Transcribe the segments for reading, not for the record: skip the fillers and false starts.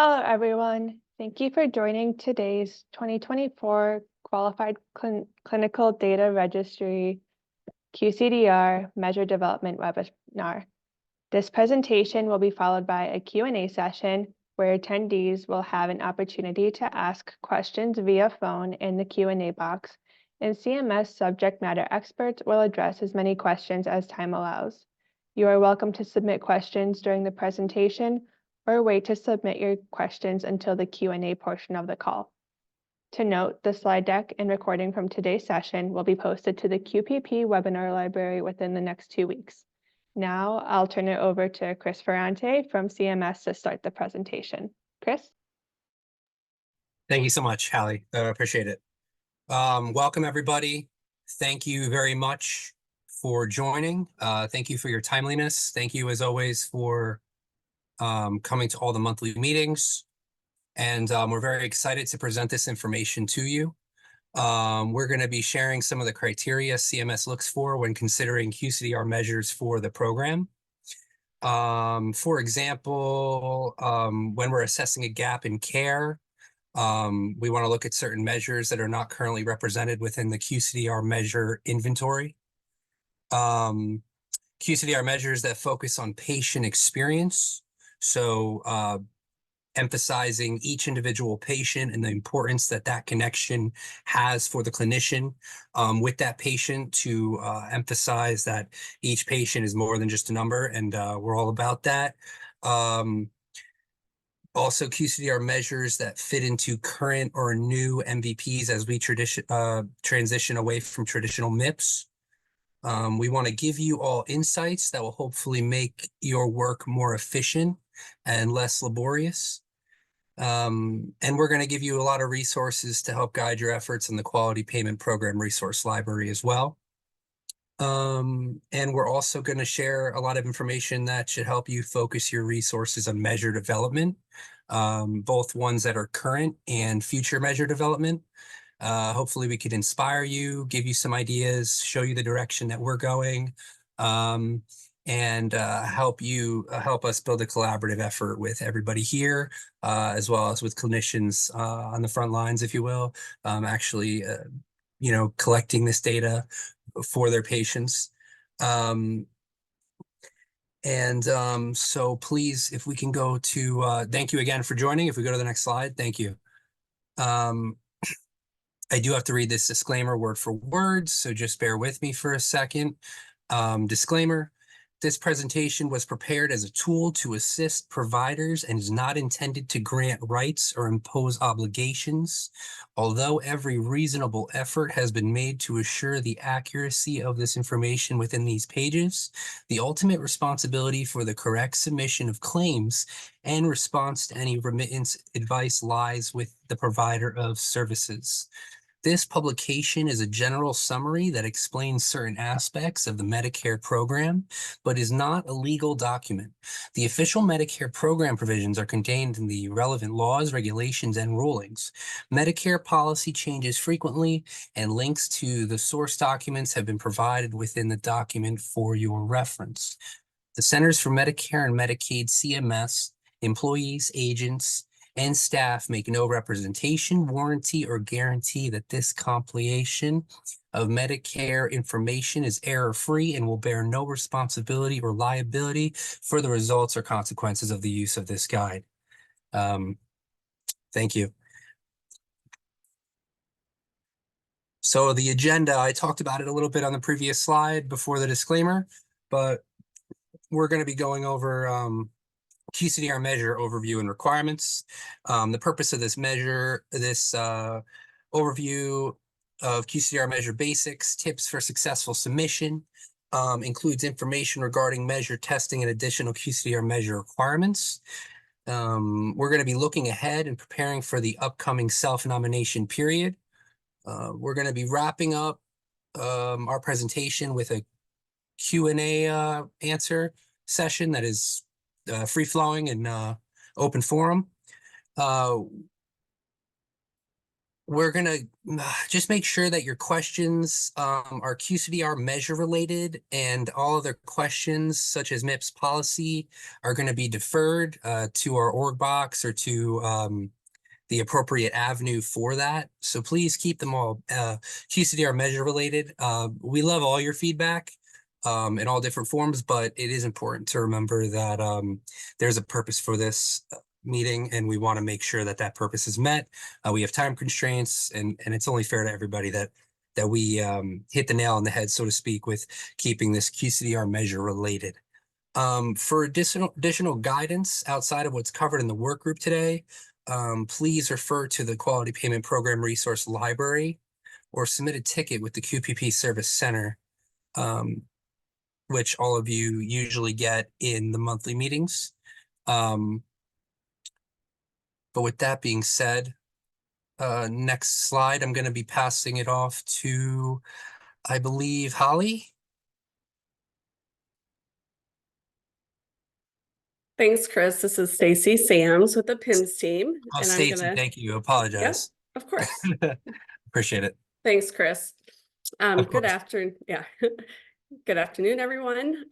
Hello, everyone. Thank you for joining today's 2024 Qualified Clinical Data Registry QCDR Measure Development webinar. This presentation will be followed by a Q&A session where attendees will have an opportunity to ask questions via phone in the Q&A box, and CMS subject matter experts will address as many questions as time allows. You are welcome to submit questions during the presentation or wait to submit your questions until the Q&A portion of the call. To note, the slide deck and recording from today's session will be posted to the QPP webinar library within the next 2 weeks. Now I'll turn it over to Chris Ferrante from CMS to start the presentation. Chris? Thank you so much, Hallie. Appreciate it. Welcome, everybody. Thank you very much for joining. Thank you for your timeliness. Thank you, as always, for coming to all the monthly meetings. And we're very excited to present this information to you. We're going to be sharing some of the criteria CMS looks for when considering QCDR measures for the program. For example, when we're assessing a gap in care, we want to look at certain measures that are not currently represented within the QCDR measure inventory. QCDR measures that focus on patient experience. So emphasizing each individual patient and the importance that that connection has for the clinician with that patient to emphasize that each patient is more than just a number, and we're all about that. Also, QCDR measures that fit into current or new MVPs as we transition away from traditional MIPS. We want to give you all insights that will hopefully make your work more efficient and less laborious. And we're going to give you a lot of resources to help guide your efforts in the Quality Payment Program Resource Library as well. And we're also going to share a lot of information that should help you focus your resources on measure development, both ones that are current and future measure development. Hopefully we could inspire you, give you some ideas, show you the direction that we're going, and help us build a collaborative effort with everybody here, as well as with clinicians on the front lines, if you will, actually, collecting this data for their patients. So please, if we can go to, thank you again for joining. If we go to the next slide, thank you. I do have to read this disclaimer word for word, so just bear with me for a second. Disclaimer. This presentation was prepared as a tool to assist providers and is not intended to grant rights or impose obligations. Although every reasonable effort has been made to assure the accuracy of this information within these pages, the ultimate responsibility for the correct submission of claims and response to any remittance advice lies with the provider of services. This publication is a general summary that explains certain aspects of the Medicare program, but is not a legal document. The official Medicare program provisions are contained in the relevant laws, regulations, and rulings. Medicare policy changes frequently, and links to the source documents have been provided within the document for your reference. The Centers for Medicare and Medicaid CMS, employees, agents, and staff make no representation, warranty, or guarantee that this compilation of Medicare information is error-free and will bear no responsibility or liability for the results or consequences of the use of this guide. Thank you. So the agenda, I talked about it a little bit on the previous slide before the disclaimer, but we're going to be going over QCDR measure overview and requirements. The purpose of this overview of QCDR measure basics, tips for successful submission, includes information regarding measure testing and additional QCDR measure requirements. We're going to be looking ahead and preparing for the upcoming self-nomination period. We're going to be wrapping up our presentation with a Q&A answer session that is free-flowing and open forum. We're gonna just make sure that your questions are QCDR measure related, and all other questions such as MIPS policy are going to be deferred to our org box or to the appropriate avenue for that. So please keep them all QCDR measure related. We love all your feedback in all different forms, but it is important to remember that there's a purpose for this meeting, and we want to make sure that that purpose is met. We have time constraints, and it's only fair to everybody that we hit the nail on the head, so to speak, with keeping this QCDR measure related. For additional guidance outside of what's covered in the work group today, please refer to the Quality Payment Program Resource Library or submit a ticket with the QPP Service Center, which all of you usually get in the monthly meetings. But with that being said, next slide, I'm going to be passing it off to, I believe, Holly. Thanks, Chris. This is Stacy Sams with the PIMS team. Oh, and Stacy, I'm gonna, thank you. Apologize. Of course. Appreciate it. Thanks, Chris. Of Good course. afternoon. Yeah. Good afternoon, everyone.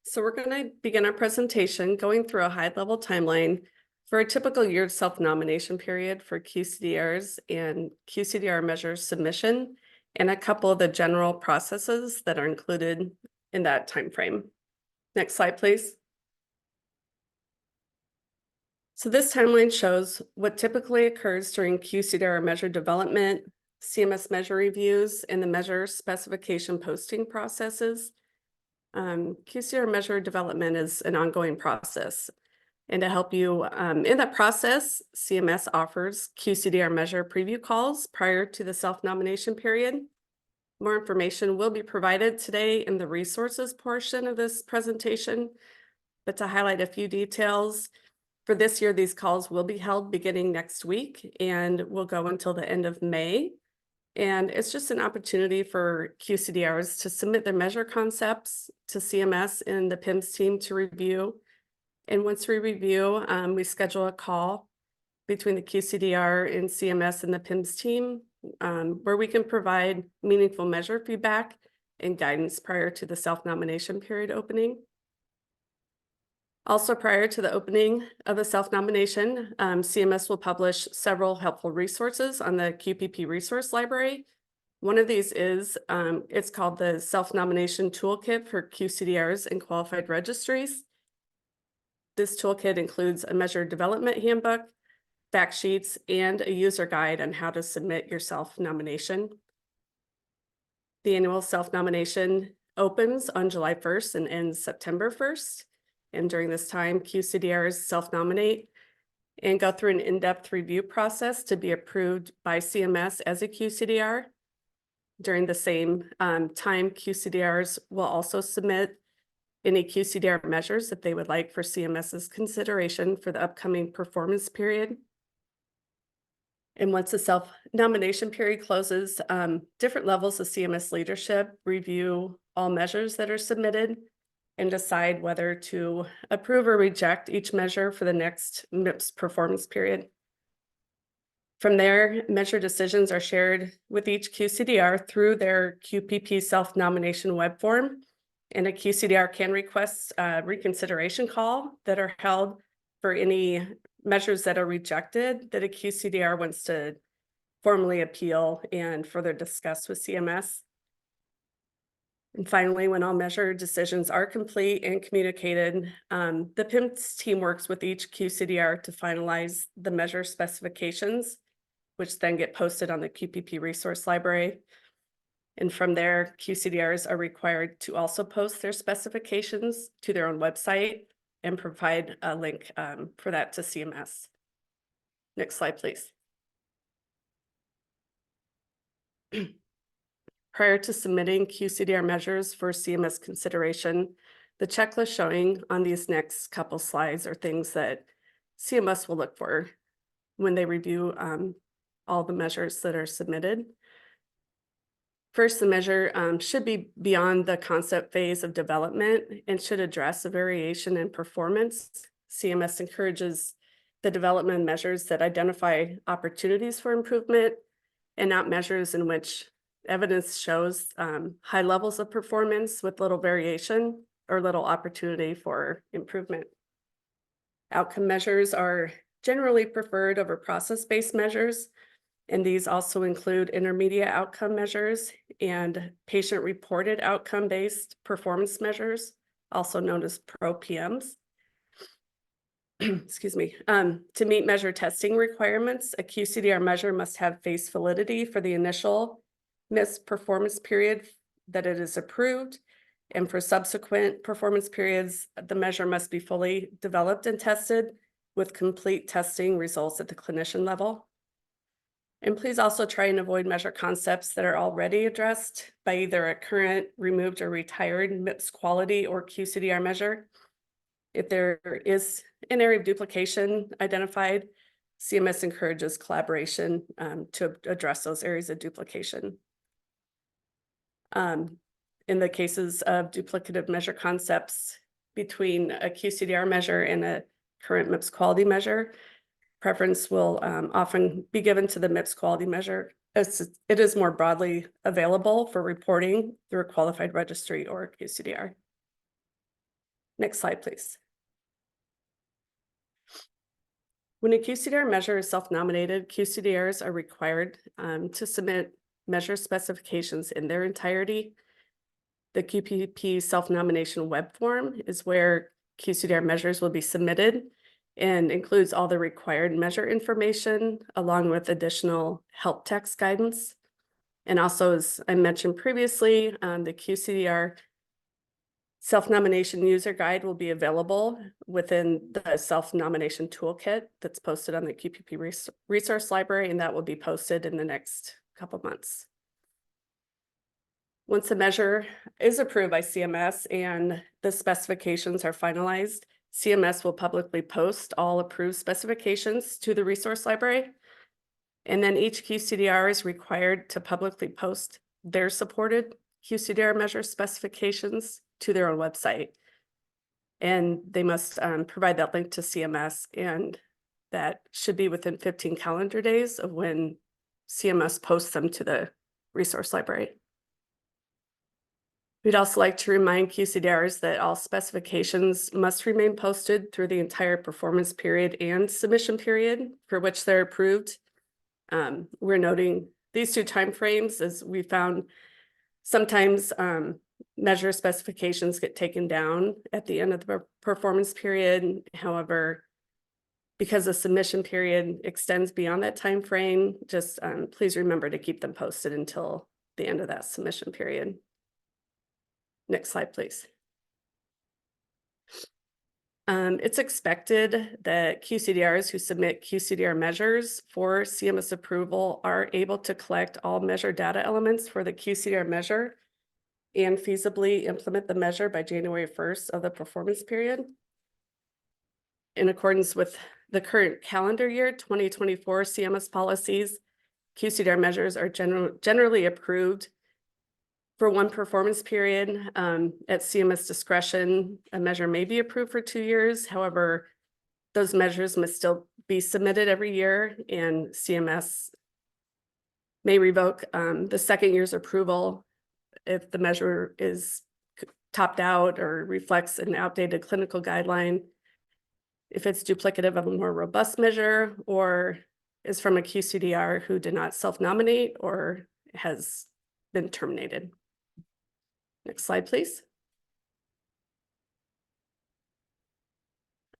So we're going to begin our presentation going through a high-level timeline for a typical year self-nomination period for QCDRs and QCDR measures submission, and a couple of the general processes that are included in that timeframe. Next slide, please. So this timeline shows what typically occurs during QCDR measure development, CMS measure reviews, and the measure specification posting processes. QCDR measure development is an ongoing process. And to help you in that process, CMS offers QCDR measure preview calls prior to the self-nomination period. More information will be provided today in the resources portion of this presentation, but to highlight a few details, for this year, these calls will be held beginning next week and will go until the end of May. And it's just an opportunity for QCDRs to submit their measure concepts to CMS and the PIMS team to review. And once we review, we schedule a call between the QCDR and CMS and the PIMS team where we can provide meaningful measure feedback and guidance prior to the self-nomination period opening. Also, prior to the opening of the self-nomination, CMS will publish several helpful resources on the QPP Resource Library. One of these is, it's called the Self-Nomination Toolkit for QCDRs and Qualified Registries. This toolkit includes a measure development handbook, fact sheets, and a user guide on how to submit your self-nomination. The annual self-nomination opens on July 1st and ends September 1st. And during this time, QCDRs self-nominate and go through an in-depth review process to be approved by CMS as a QCDR. During the same time, QCDRs will also submit any QCDR measures that they would like for CMS's consideration for the upcoming performance period. And once the self-nomination period closes, different levels of CMS leadership review all measures that are submitted and decide whether to approve or reject each measure for the next MIPS performance period. From there, measure decisions are shared with each QCDR through their QPP self-nomination web form, and a QCDR can request a reconsideration call that are held for any measures that are rejected that a QCDR wants to formally appeal and further discuss with CMS. And finally, when all measure decisions are complete and communicated, the PIMS team works with each QCDR to finalize the measure specifications, which then get posted on the QPP Resource Library. And from there, QCDRs are required to also post their specifications to their own website and provide a link for that to CMS. Next slide, please. Prior to submitting QCDR measures for CMS consideration, the checklist showing on these next couple slides are things that CMS will look for when they review all the measures that are submitted. First, the measure should be beyond the concept phase of development and should address a variation in performance. CMS encourages the development measures that identify opportunities for improvement and not measures in which evidence shows high levels of performance with little variation or little opportunity for improvement. Outcome measures are generally preferred over process-based measures, and these also include intermediate outcome measures and patient-reported outcome-based performance measures, also known as PRO-PMs. Excuse me. To meet measure testing requirements, a QCDR measure must have face validity for the initial missed performance period that it is approved. And for subsequent performance periods, the measure must be fully developed and tested with complete testing results at the clinician level. And please also try and avoid measure concepts that are already addressed by either a current, removed, or retired MIPS quality or QCDR measure. If there is an area of duplication identified, CMS encourages collaboration to address those areas of duplication. In the cases of duplicative measure concepts between a QCDR measure and a current MIPS quality measure, preference will often be given to the MIPS quality measure as it is more broadly available for reporting through a qualified registry or QCDR. Next slide, please. When a QCDR measure is self-nominated, QCDRs are required to submit measure specifications in their entirety. The QPP self-nomination web form is where QCDR measures will be submitted and includes all the required measure information along with additional help text guidance. And also, as I mentioned previously, the QCDR self-nomination user guide will be available within the self-nomination toolkit that's posted on the QPP resource library, and that will be posted in the next couple months. Once a measure is approved by CMS and the specifications are finalized, CMS will publicly post all approved specifications to the resource library. And then each QCDR is required to publicly post their supported QCDR measure specifications to their own website. And they must provide that link to CMS, and that should be within 15 calendar days of when CMS posts them to the resource library. We'd also like to remind QCDRs that all specifications must remain posted through the entire performance period and submission period for which they're approved. We're noting these two timeframes as we found sometimes measure specifications get taken down at the end of the performance period. However, because the submission period extends beyond that time frame, just please remember to keep them posted until the end of that submission period. Next slide, please. It's expected that QCDRs who submit QCDR measures for CMS approval are able to collect all measure data elements for the QCDR measure and feasibly implement the measure by January 1st of the performance period. In accordance with the current calendar year 2024 CMS policies, QCDR measures are generally approved for one performance period. At CMS discretion, a measure may be approved for 2 years. However, those measures must still be submitted every year, and CMS may revoke the second year's approval if the measure is topped out or reflects an outdated clinical guideline, if it's duplicative of a more robust measure, or is from a QCDR who did not self-nominate or has been terminated. Next slide, please.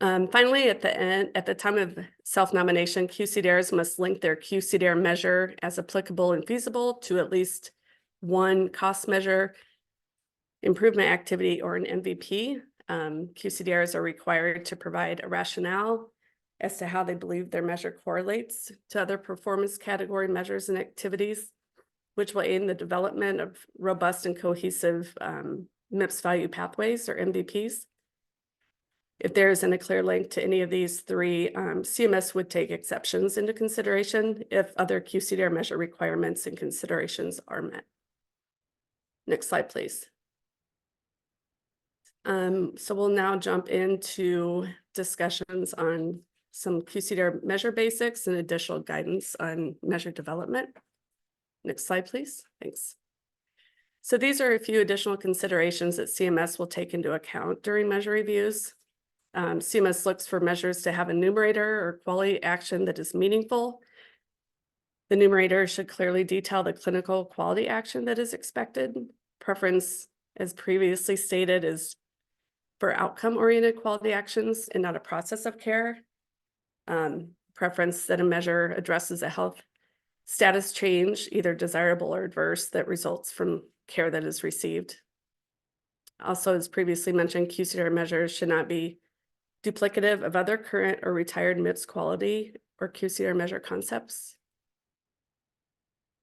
Finally, at the time of self-nomination, QCDRs must link their QCDR measure as applicable and feasible to at least one cost measure, improvement activity, or an MVP. QCDRs are required to provide a rationale as to how they believe their measure correlates to other performance category measures and activities, which will aid in the development of robust and cohesive MIPS value pathways, or MVPs. If there isn't a clear link to any of these three, CMS would take exceptions into consideration if other QCDR measure requirements and considerations are met. Next slide, please. So we'll now jump into discussions on some QCDR measure basics and additional guidance on measure development. Next slide, please. Thanks. So these are a few additional considerations that CMS will take into account during measure reviews. CMS looks for measures to have a numerator or quality action that is meaningful. The numerator should clearly detail the clinical quality action that is expected. Preference, as previously stated, is for outcome-oriented quality actions and not a process of care. Preference that a measure addresses a health status change, either desirable or adverse, that results from care that is received. Also, as previously mentioned, QCDR measures should not be duplicative of other current or retired MIPS quality or QCDR measure concepts.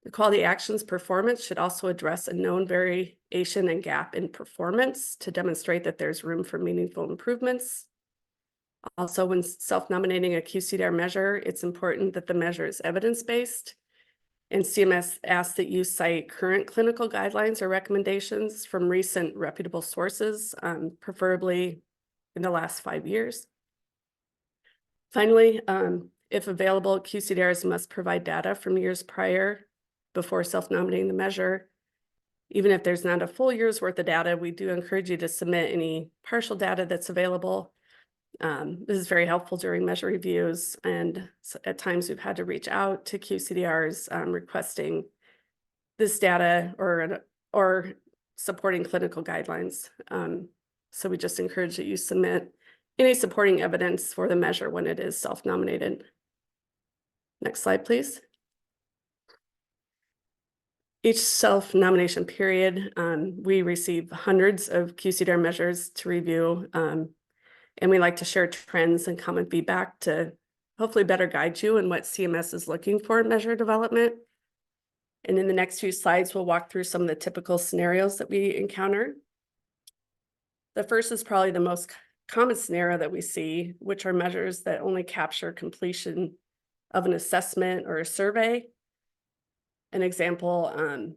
The quality actions performance should also address a known variation and gap in performance to demonstrate that there's room for meaningful improvements. Also, when self-nominating a QCDR measure, it's important that the measure is evidence-based, and CMS asks that you cite current clinical guidelines or recommendations from recent reputable sources, preferably in the last 5 years. Finally, if available, QCDRs must provide data from years prior before self-nominating the measure. Even if there's not a full year's worth of data, we do encourage you to submit any partial data that's available. This is very helpful during measure reviews, and at times we've had to reach out to QCDRs requesting this data or supporting clinical guidelines. So we just encourage that you submit any supporting evidence for the measure when it is self-nominated. Next slide, please. Each self-nomination period, we receive hundreds of QCDR measures to review, and we like to share trends and common feedback to hopefully better guide you in what CMS is looking for in measure development. And in the next few slides, we'll walk through some of the typical scenarios that we encounter. The first is probably the most common scenario that we see, which are measures that only capture completion of an assessment or a survey. An example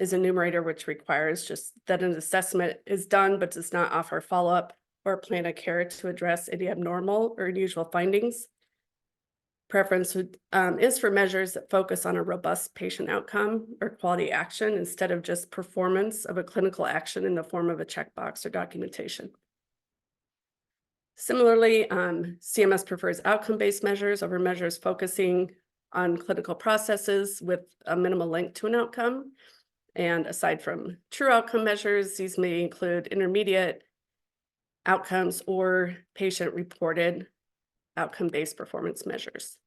is a numerator which requires just that an assessment is done but does not offer follow-up or plan of care to address any abnormal or unusual findings. Preference is for measures that focus on a robust patient outcome or quality action instead of just performance of a clinical action in the form of a checkbox or documentation. Similarly, CMS prefers outcome-based measures over measures focusing on clinical processes with a minimal link to an outcome. And aside from true outcome measures, these may include intermediate outcomes or patient-reported outcome-based performance measures.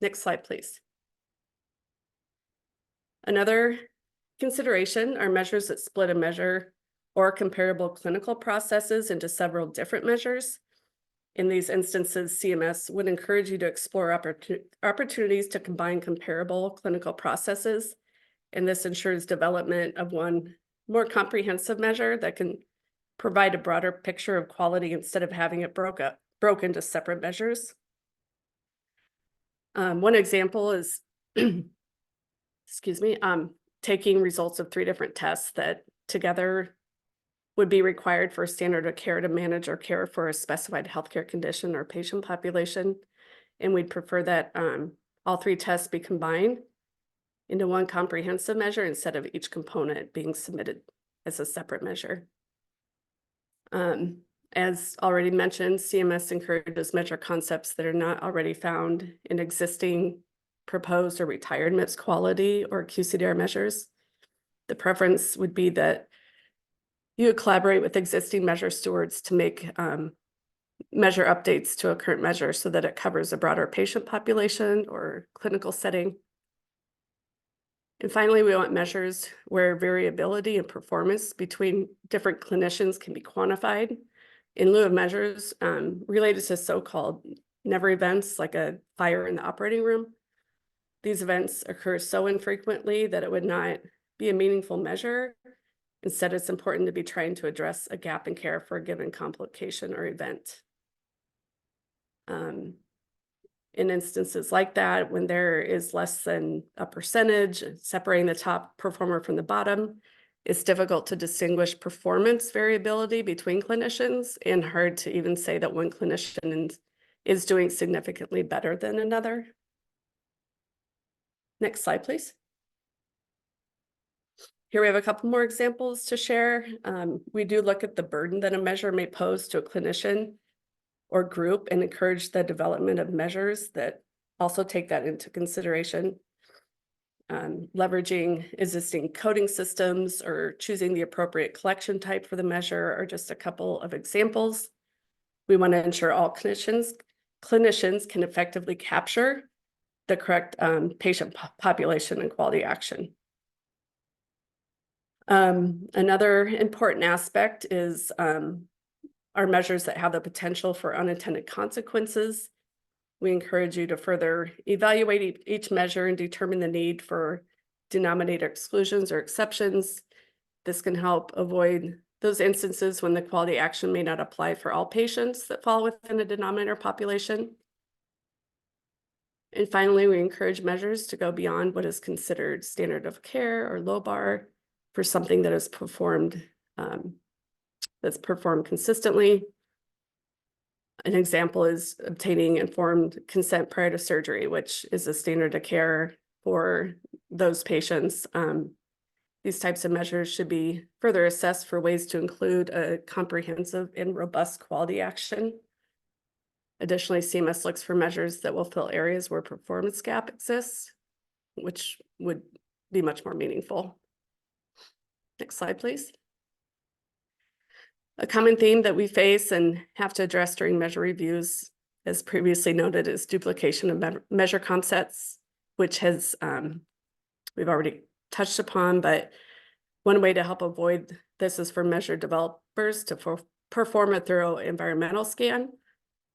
Next slide, please. Another consideration are measures that split a measure or comparable clinical processes into several different measures. In these instances, CMS would encourage you to explore opportunities to combine comparable clinical processes, and this ensures development of one more comprehensive measure that can provide a broader picture of quality instead of having it broken into separate measures. One example is, excuse me, taking results of 3 different tests that together would be required for a standard of care to manage or care for a specified healthcare condition or patient population. And we'd prefer that all 3 tests be combined into one comprehensive measure instead of each component being submitted as a separate measure. As already mentioned, CMS encourages measure concepts that are not already found in existing proposed or retired MIPS quality or QCDR measures. The preference would be that you would collaborate with existing measure stewards to make measure updates to a current measure so that it covers a broader patient population or clinical setting. And finally, we want measures where variability in performance between different clinicians can be quantified in lieu of measures related to so-called never events like a fire in the operating room. These events occur so infrequently that it would not be a meaningful measure. Instead, it's important to be trying to address a gap in care for a given complication or event. In instances like that, when there is less than a percentage separating the top performer from the bottom, it's difficult to distinguish performance variability between clinicians and hard to even say that one clinician is doing significantly better than another. Next slide, please. Here we have a couple more examples to share. We do look at the burden that a measure may pose to a clinician or group and encourage the development of measures that also take that into consideration. Leveraging existing coding systems or choosing the appropriate collection type for the measure are just a couple of examples. We want to ensure all clinicians can effectively capture the correct patient population and quality action. Another important aspect is our measures that have the potential for unintended consequences. We encourage you to further evaluate each measure and determine the need for denominator exclusions or exceptions. This can help avoid those instances when the quality action may not apply for all patients that fall within a denominator population. And finally, we encourage measures to go beyond what is considered standard of care or low bar for something that is performed consistently. An example is obtaining informed consent prior to surgery, which is a standard of care for those patients. These types of measures should be further assessed for ways to include a comprehensive and robust quality action. Additionally, CMS looks for measures that will fill areas where performance gap exists, which would be much more meaningful. Next slide, please. A common theme that we face and have to address during measure reviews, as previously noted, is duplication of measure concepts, which has we've already touched upon, but one way to help avoid this is for measure developers to perform a thorough environmental scan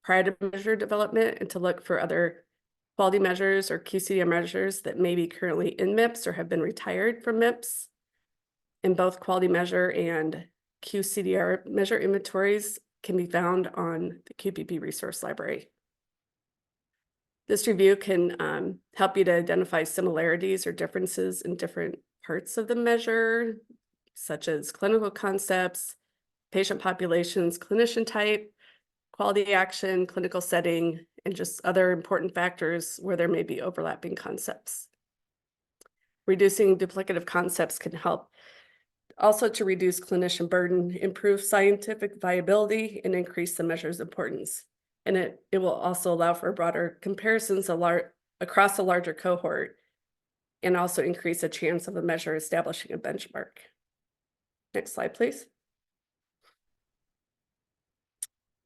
prior to measure development and to look for other quality measures or QCDR measures that may be currently in MIPS or have been retired from MIPS. In both quality measure and QCDR measure inventories can be found on the QPP resource library. This review can help you to identify similarities or differences in different parts of the measure, such as clinical concepts, patient populations, clinician type, quality action, clinical setting, and just other important factors where there may be overlapping concepts. Reducing duplicative concepts can help also to reduce clinician burden, improve scientific viability, and increase the measure's importance. And it will also allow for broader comparisons across a larger cohort and also increase a chance of a measure establishing a benchmark. Next slide, please.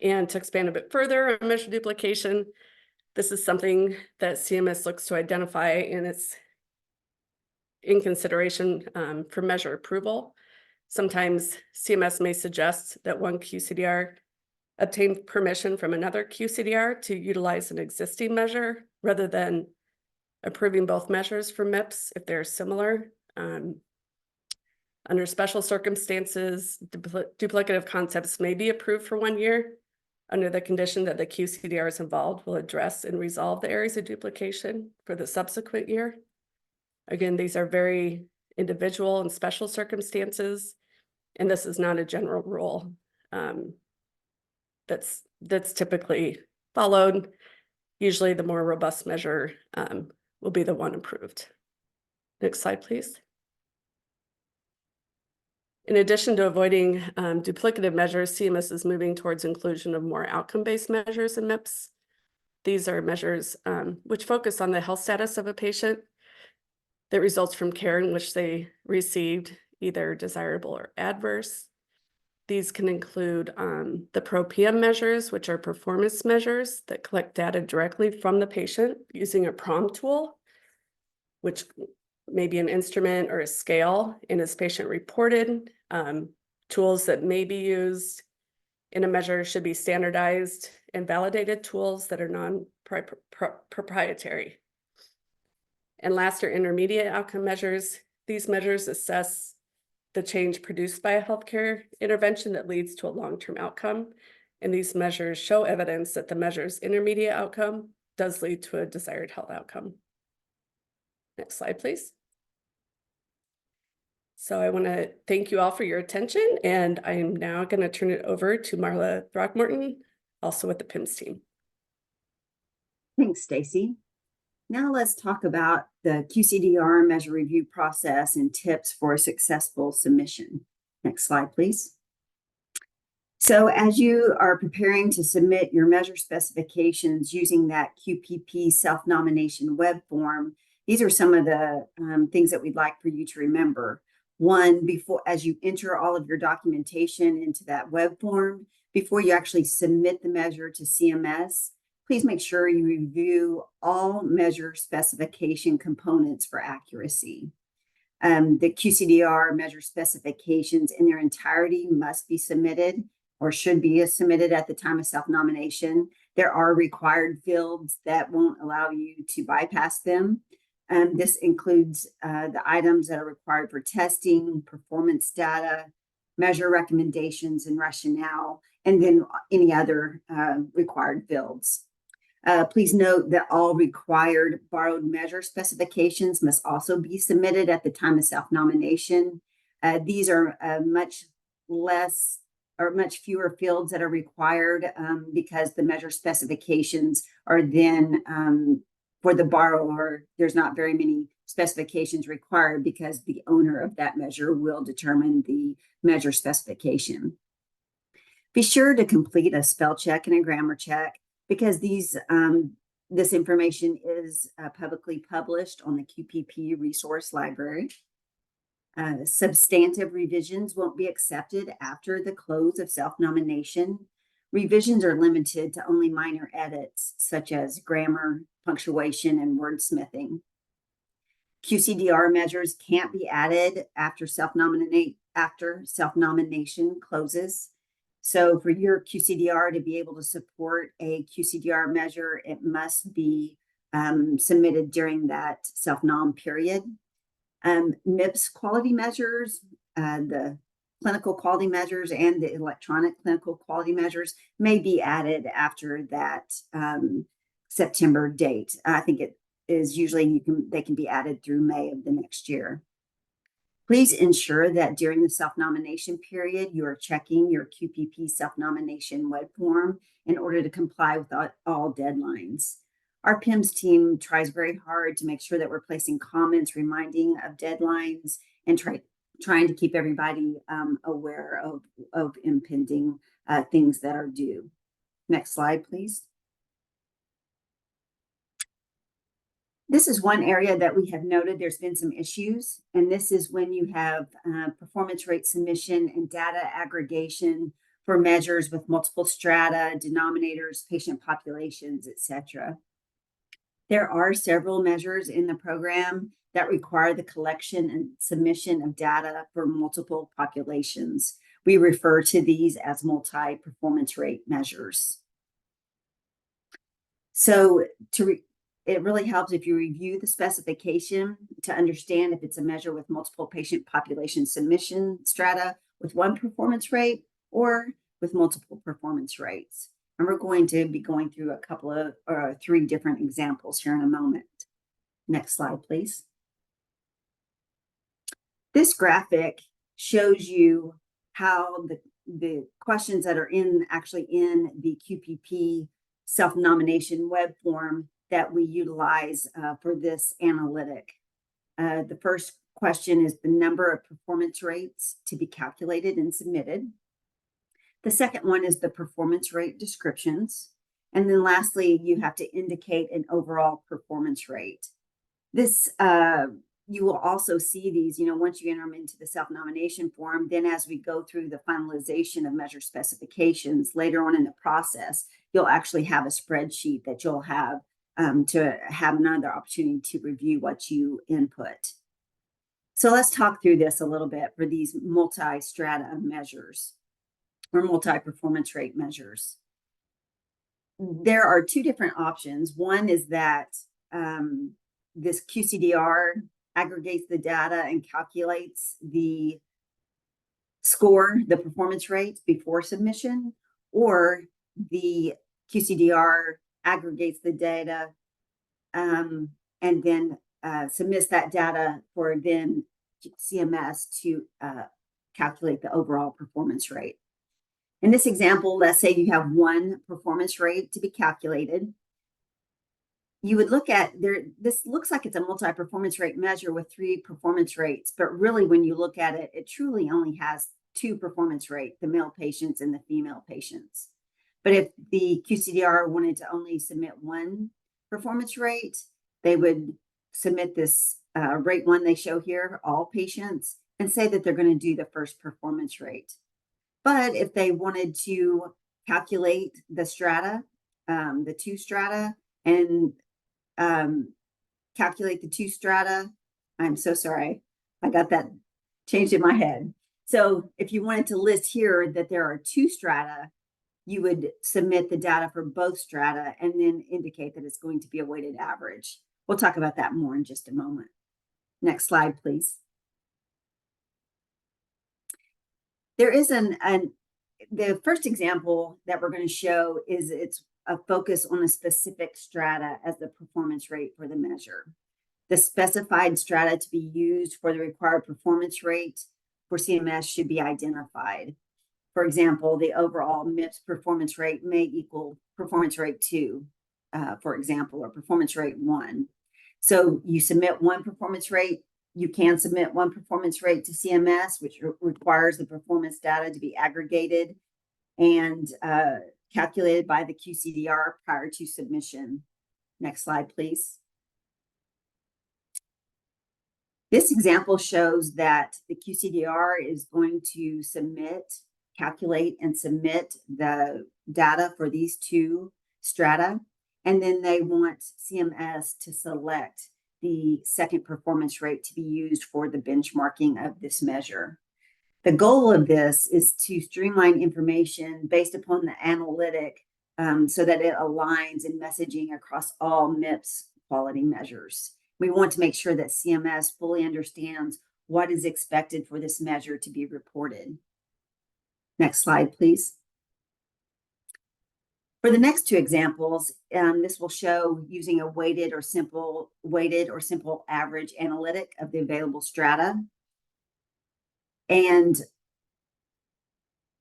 And to expand a bit further on measure duplication, this is something that CMS looks to identify, and it's in consideration for measure approval. Sometimes CMS may suggest that one QCDR obtain permission from another QCDR to utilize an existing measure rather than approving both measures for MIPS if they're similar. Under special circumstances, duplicative concepts may be approved for 1 year under the condition that the QCDRs involved will address and resolve the areas of duplication for the subsequent year. Again, these are very individual and special circumstances, and this is not a general rule that's typically followed. Usually the more robust measure will be the one approved. Next slide, please. In addition to avoiding duplicative measures, CMS is moving towards inclusion of more outcome-based measures in MIPS. These are measures which focus on the health status of a patient that results from care in which they received, either desirable or adverse. These can include the pro-PM measures, which are performance measures that collect data directly from the patient using a PROM tool, which may be an instrument or a scale and is patient reported. Tools that may be used in a measure should be standardized and validated tools that are non-proprietary. And last are intermediate outcome measures. These measures assess the change produced by a healthcare intervention that leads to a long-term outcome. And these measures show evidence that the measure's intermediate outcome does lead to a desired health outcome. Next slide, please. So I want to thank you all for your attention, and I'm now going to turn it over to Marla Throckmorton, also with the PIMS team. Thanks, Stacy. Now let's talk about the QCDR measure review process and tips for a successful submission. Next slide, please. So as you are preparing to submit your measure specifications using that QPP self-nomination web form, these are some of the things that we'd like for you to remember. One, before, as you enter all of your documentation into that web form, before you actually submit the measure to CMS, please make sure you review all measure specification components for accuracy. The QCDR measure specifications in their entirety must be submitted or should be submitted at the time of self-nomination. There are required fields that won't allow you to bypass them. This includes the items that are required for testing, performance data, measure recommendations and rationale, and then any other required fields. Please note that all required borrowed measure specifications must also be submitted at the time of self-nomination. These are much less or much fewer fields that are required because the measure specifications are then for the borrower, there's not very many specifications required because the owner of that measure will determine the measure specification. Be sure to complete a spell check and a grammar check because this information is publicly published on the QPP resource library. Substantive revisions won't be accepted after the close of self-nomination. Revisions are limited to only minor edits such as grammar, punctuation, and wordsmithing. QCDR measures can't be added after self-nomination closes. So for your QCDR to be able to support a QCDR measure, it must be submitted during that self-nom period. MIPS quality measures, the clinical quality measures and the electronic clinical quality measures may be added after that September date. I think it is usually they can be added through May of the next year. Please ensure that during the self-nomination period, you are checking your QPP self-nomination web form in order to comply with all deadlines. Our PIMS team tries very hard to make sure that we're placing comments reminding of deadlines and trying to keep everybody aware of impending things that are due. Next slide, please. This is one area that we have noted there's been some issues, and this is when you have performance rate submission and data aggregation for measures with multiple strata, denominators, patient populations, etc. There are several measures in the program that require the collection and submission of data for multiple populations. We refer to these as multi-performance rate measures. So it really helps if you review the specification to understand if it's a measure with multiple patient population submission strata with one performance rate or with multiple performance rates. And we're going to be going through a couple of three different examples here in a moment. Next slide, please. This graphic shows you how the questions that are actually in the QPP self-nomination web form that we utilize for this analytic. The first question is the number of performance rates to be calculated and submitted. The second one is the performance rate descriptions. And then lastly, you have to indicate an overall performance rate. This, you will also see these, once you enter them into the self-nomination form, then as we go through the finalization of measure specifications later on in the process, you'll actually have a spreadsheet that you'll have to have another opportunity to review what you input. So let's talk through this a little bit for these multi-strata measures or multi-performance rate measures. There are two different options. One is that this QCDR aggregates the data and calculates the score, the performance rates before submission, or the QCDR aggregates the data and then submits that data for then CMS to calculate the overall performance rate. In this example, let's say you have one performance rate to be calculated. you would look at there, this looks like it's a multi-performance rate measure with 3 performance rates, but really when you look at it, it truly only has 2 performance rates, the male patients and the female patients. But if the QCDR wanted to only submit 1 performance rate, they would submit this rate 1 they show here, all patients, and say that they're going to do the first performance rate. But if they wanted to calculate the strata, the 2 strata, and calculate the 2 strata, I'm so sorry, I got that changed in my head. So if you wanted to list here that there are 2 strata, you would submit the data for both strata and then indicate that it's going to be a weighted average. We'll talk about that more in just a moment. Next slide, please. There is the first example that we're going to show is it's a focus on a specific strata as the performance rate for the measure. The specified strata to be used for the required performance rate for CMS should be identified. For example, the overall MIPS performance rate may equal performance rate 2, for example, or performance rate 1. So you submit 1 performance rate. You can submit 1 performance rate to CMS, which requires the performance data to be aggregated and calculated by the QCDR prior to submission. Next slide, please. This example shows that the QCDR is going to calculate and submit the data for these 2 strata, and then they want CMS to select the second performance rate to be used for the benchmarking of this measure. The goal of this is to streamline information based upon the analytic so that it aligns in messaging across all MIPS quality measures. We want to make sure that CMS fully understands what is expected for this measure to be reported. Next slide, please. For the next 2 examples, this will show using a weighted or simple average analytic of the available strata. And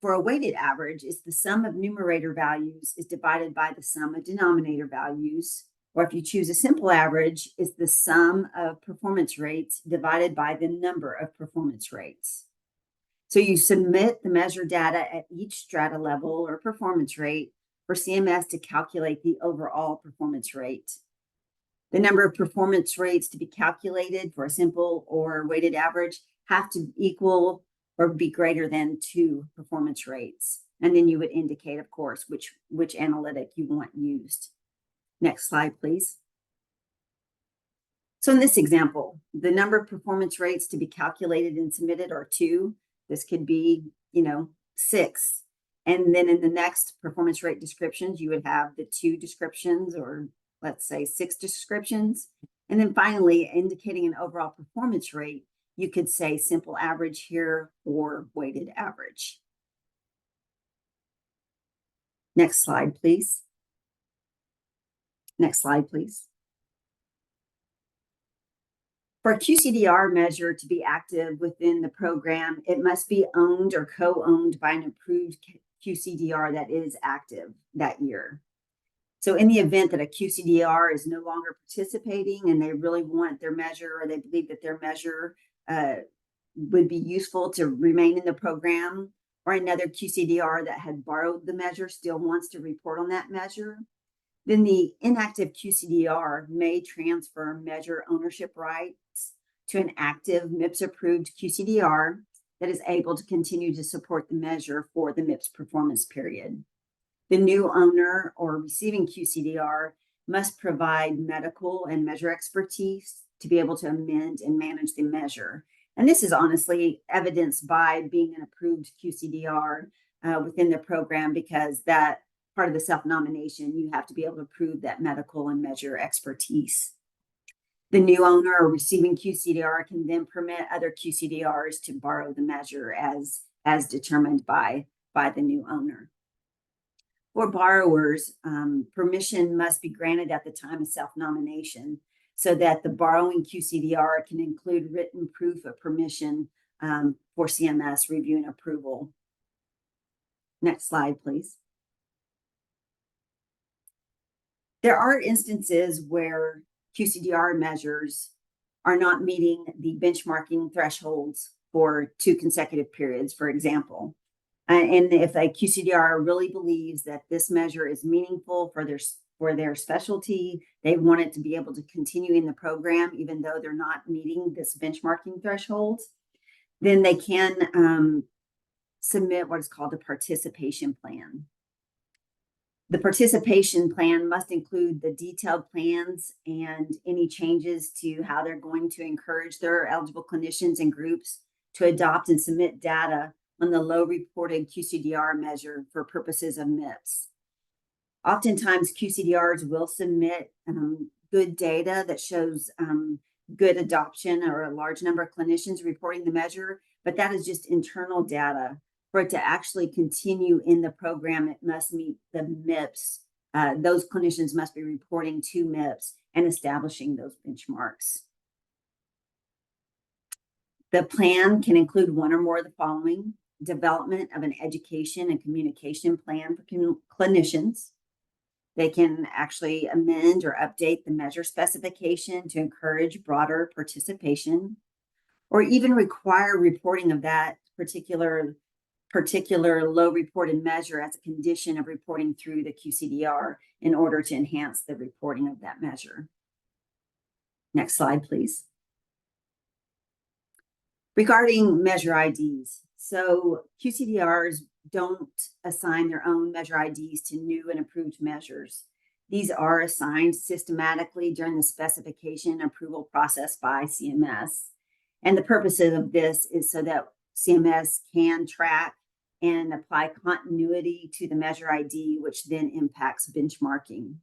for a weighted average, it's the sum of numerator values is divided by the sum of denominator values. Or if you choose a simple average, it's the sum of performance rates divided by the number of performance rates. So you submit the measure data at each strata level or performance rate for CMS to calculate the overall performance rate. The number of performance rates to be calculated for a simple or weighted average have to equal or be greater than 2 performance rates. And then you would indicate, of course, which analytic you want used. Next slide, please. So in this example, the number of performance rates to be calculated and submitted are 2. This could be, 6. And then in the next performance rate descriptions, you would have the 2 descriptions, or let's say 6 descriptions. And then finally, indicating an overall performance rate, you could say simple average here or weighted average. Next slide, please. Next slide, please. For a QCDR measure to be active within the program, it must be owned or co-owned by an approved QCDR that is active that year. So in the event that a QCDR is no longer participating and they really want their measure, or they believe that their measure would be useful to remain in the program, or another QCDR that had borrowed the measure still wants to report on that measure, then the inactive QCDR may transfer measure ownership rights to an active MIPS-approved QCDR that is able to continue to support the measure for the MIPS performance period. The new owner or receiving QCDR must provide medical and measure expertise to be able to amend and manage the measure. And this is honestly evidenced by being an approved QCDR within the program, because that part of the self-nomination, you have to be able to prove that medical and measure expertise. The new owner or receiving QCDR can then permit other QCDRs to borrow the measure as determined by the new owner. For borrowers, permission must be granted at the time of self-nomination so that the borrowing QCDR can include written proof of permission for CMS review and approval. Next slide, please. There are instances where QCDR measures are not meeting the benchmarking thresholds for 2 consecutive periods, for example. And if a QCDR really believes that this measure is meaningful for their specialty, they want it to be able to continue in the program, even though they're not meeting this benchmarking threshold, then they can submit what is called a participation plan. The participation plan must include the detailed plans and any changes to how they're going to encourage their eligible clinicians and groups to adopt and submit data on the low reported QCDR measure for purposes of MIPS. Oftentimes, QCDRs will submit good data that shows good adoption or a large number of clinicians reporting the measure, but that is just internal data. For it to actually continue in the program, it must meet the MIPS. Those clinicians must be reporting to MIPS and establishing those benchmarks. The plan can include one or more of the following: development of an education and communication plan for clinicians. They can actually amend or update the measure specification to encourage broader participation, or even require reporting of that particular low reported measure as a condition of reporting through the QCDR in order to enhance the reporting of that measure. Next slide, please. Regarding measure IDs, so QCDRs don't assign their own measure IDs to new and approved measures. These are assigned systematically during the specification and approval process by CMS. And the purpose of this is so that CMS can track and apply continuity to the measure ID, which then impacts benchmarking.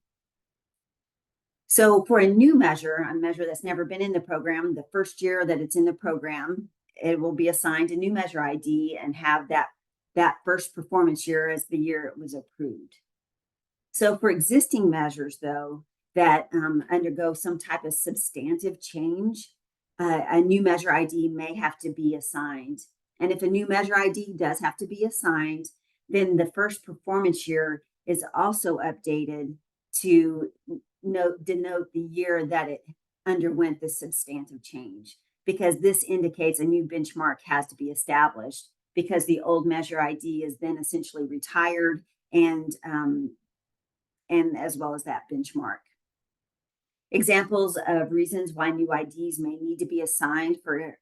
So for a new measure, a measure that's never been in the program, the first year that it's in the program, it will be assigned a new measure ID and have that first performance year as the year it was approved. So for existing measures, though, that undergo some type of substantive change, a new measure ID may have to be assigned. And if a new measure ID does have to be assigned, then the first performance year is also updated to denote the year that it underwent this substantive change, because this indicates a new benchmark has to be established, because the old measure ID is then essentially retired, and as well as that benchmark. Examples of reasons why new IDs may need to be assigned for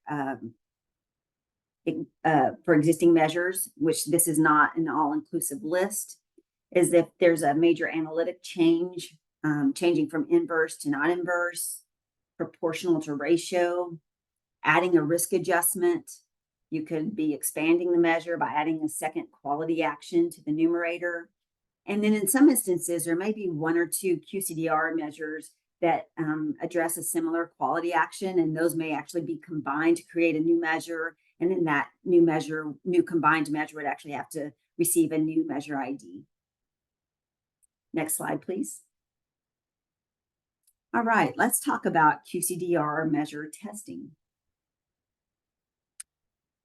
existing measures, which this is not an all-inclusive list, is if there's a major analytic change, changing from inverse to non-inverse, proportional to ratio, adding a risk adjustment. You could be expanding the measure by adding a second quality action to the numerator. And then in some instances, there may be one or two QCDR measures that address a similar quality action, and those may actually be combined to create a new measure. And then that new combined measure would actually have to receive a new measure ID. Next slide, please. All right, let's talk about QCDR measure testing.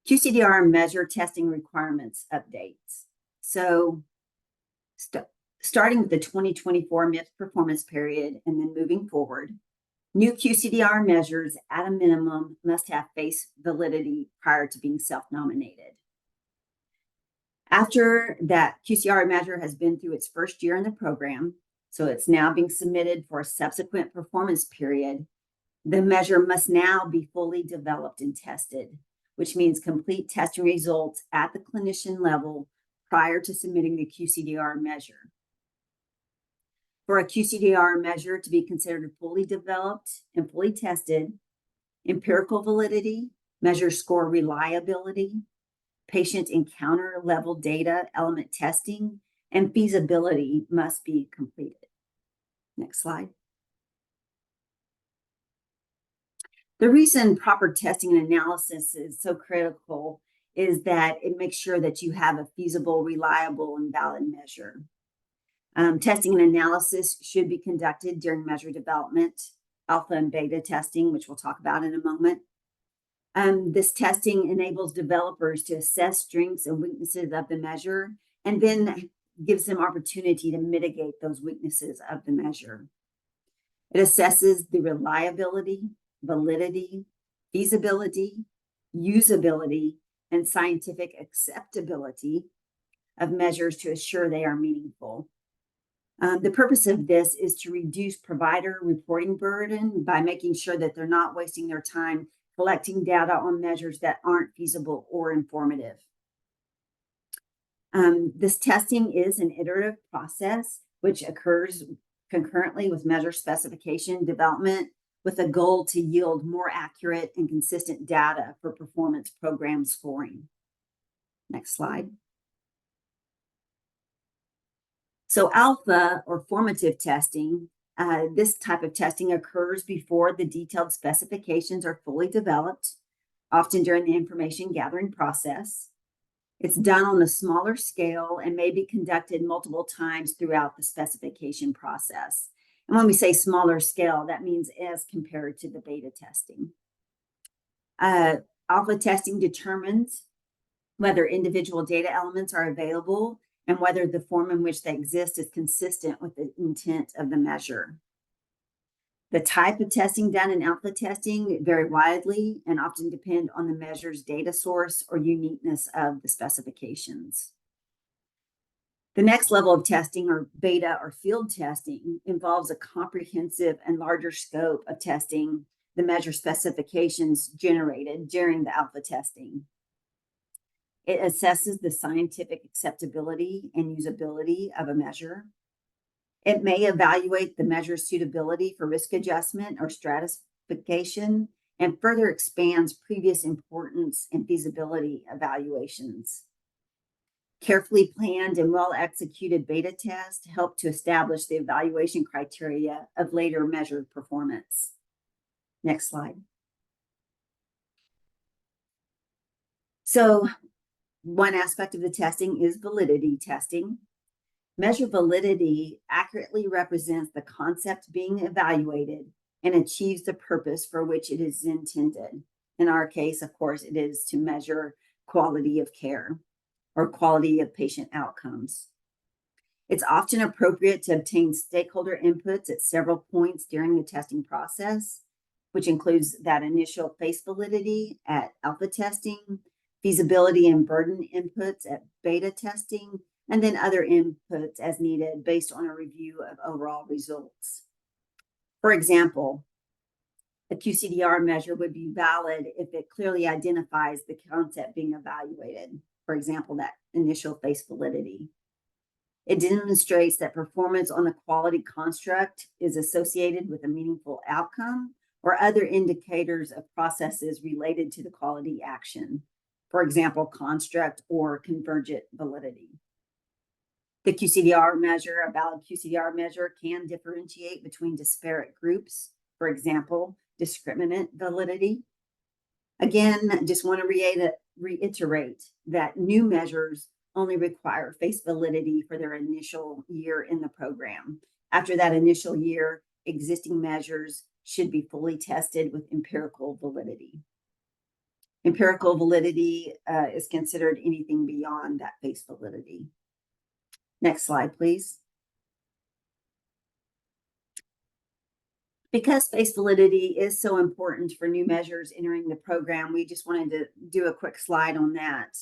QCDR measure testing requirements updates. So starting with the 2024 MIPS performance period and then moving forward, new QCDR measures at a minimum must have face validity prior to being self-nominated. After that QCDR measure has been through its first year in the program, so it's now being submitted for a subsequent performance period, the measure must now be fully developed and tested, which means complete testing results at the clinician level prior to submitting the QCDR measure. For a QCDR measure to be considered fully developed and fully tested, empirical validity, measure score reliability, patient encounter level data element testing, and feasibility must be completed. Next slide. The reason proper testing and analysis is so critical is that it makes sure that you have a feasible, reliable, and valid measure. Testing and analysis should be conducted during measure development, alpha and beta testing, which we'll talk about in a moment. This testing enables developers to assess strengths and weaknesses of the measure, and then gives them opportunity to mitigate those weaknesses of the measure. It assesses the reliability, validity, feasibility, usability, and scientific acceptability of measures to assure they are meaningful. The purpose of this is to reduce provider reporting burden by making sure that they're not wasting their time collecting data on measures that aren't feasible or informative. This testing is an iterative process which occurs concurrently with measure specification development with a goal to yield more accurate and consistent data for performance program scoring. Next slide. So alpha or formative testing, this type of testing occurs before the detailed specifications are fully developed, often during the information gathering process. It's done on a smaller scale and may be conducted multiple times throughout the specification process. And when we say smaller scale, that means as compared to the beta testing. Alpha testing determines whether individual data elements are available and whether the form in which they exist is consistent with the intent of the measure. The type of testing done in alpha testing vary widely and often depend on the measure's data source or uniqueness of the specifications. The next level of testing, or beta or field testing, involves a comprehensive and larger scope of testing the measure specifications generated during the alpha testing. It assesses the scientific acceptability and usability of a measure. It may evaluate the measure's suitability for risk adjustment or stratification and further expands previous importance and feasibility evaluations. Carefully planned and well-executed beta tests help to establish the evaluation criteria of later measured performance. Next slide. So, one aspect of the testing is validity testing. Measure validity accurately represents the concept being evaluated and achieves the purpose for which it is intended. In our case, of course, it is to measure quality of care or quality of patient outcomes. It's often appropriate to obtain stakeholder inputs at several points during the testing process, which includes that initial face validity at alpha testing, feasibility and burden inputs at beta testing, and then other inputs as needed based on a review of overall results. For example, a QCDR measure would be valid if it clearly identifies the concept being evaluated. For example, that initial face validity. It demonstrates that performance on the quality construct is associated with a meaningful outcome or other indicators of processes related to the quality action. For example, construct or convergent validity. The QCDR measure, a valid QCDR measure, can differentiate between disparate groups. For example, discriminant validity. Again, just want to reiterate that new measures only require face validity for their initial year in the program. After that initial year, existing measures should be fully tested with empirical validity. Empirical validity is considered anything beyond that face validity. Next slide, please. Because face validity is so important for new measures entering the program, we just wanted to do a quick slide on that.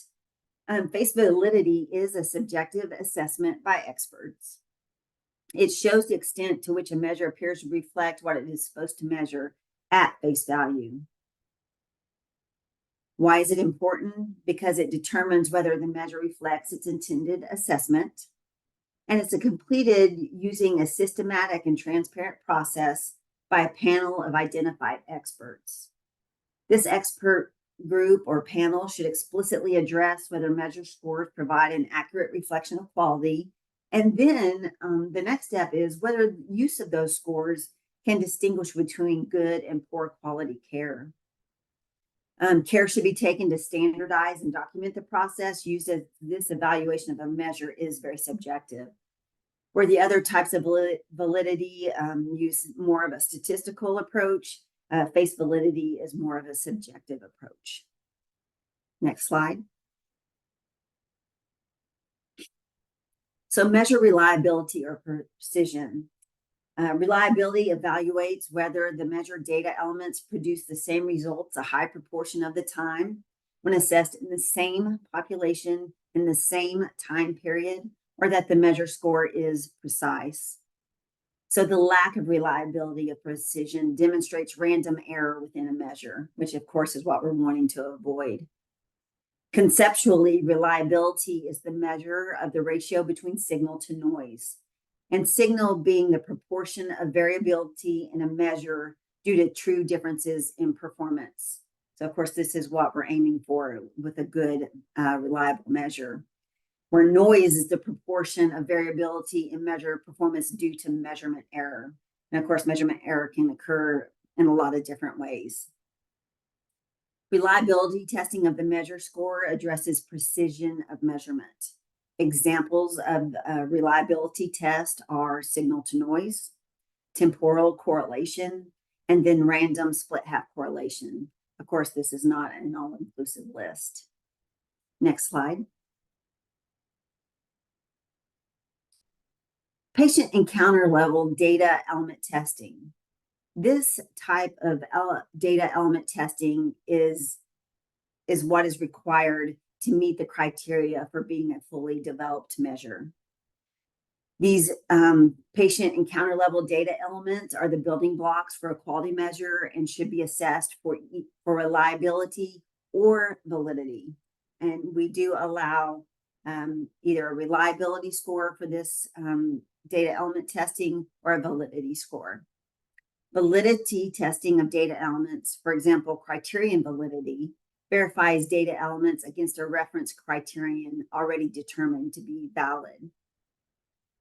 Face validity is a subjective assessment by experts. It shows the extent to which a measure appears to reflect what it is supposed to measure at face value. Why is it important? Because it determines whether the measure reflects its intended assessment. And it's completed using a systematic and transparent process by a panel of identified experts. This expert group or panel should explicitly address whether measure scores provide an accurate reflection of quality. And then the next step is whether use of those scores can distinguish between good and poor quality care. Care should be taken to standardize and document the process used as this evaluation of a measure is very subjective. Where the other types of validity use more of a statistical approach, face validity is more of a subjective approach. Next slide. So measure reliability or precision. Reliability evaluates whether the measured data elements produce the same results a high proportion of the time when assessed in the same population in the same time period, or that the measure score is precise. So the lack of reliability of precision demonstrates random error within a measure, which of course is what we're wanting to avoid. Conceptually, reliability is the measure of the ratio between signal to noise, and signal being the proportion of variability in a measure due to true differences in performance. So of course, this is what we're aiming for with a good, reliable measure, where noise is the proportion of variability in measure performance due to measurement error. And of course, measurement error can occur in a lot of different ways. Reliability testing of the measure score addresses precision of measurement. Examples of reliability test are signal to noise, temporal correlation, and then random split half correlation. Of course, this is not an all-inclusive list. Next slide. Patient encounter level data element testing. This type of data element testing is what is required to meet the criteria for being a fully developed measure. These patient encounter level data elements are the building blocks for a quality measure and should be assessed for reliability or validity. And we do allow either a reliability score for this data element testing or a validity score. Validity testing of data elements, for example, criterion validity, verifies data elements against a reference criterion already determined to be valid.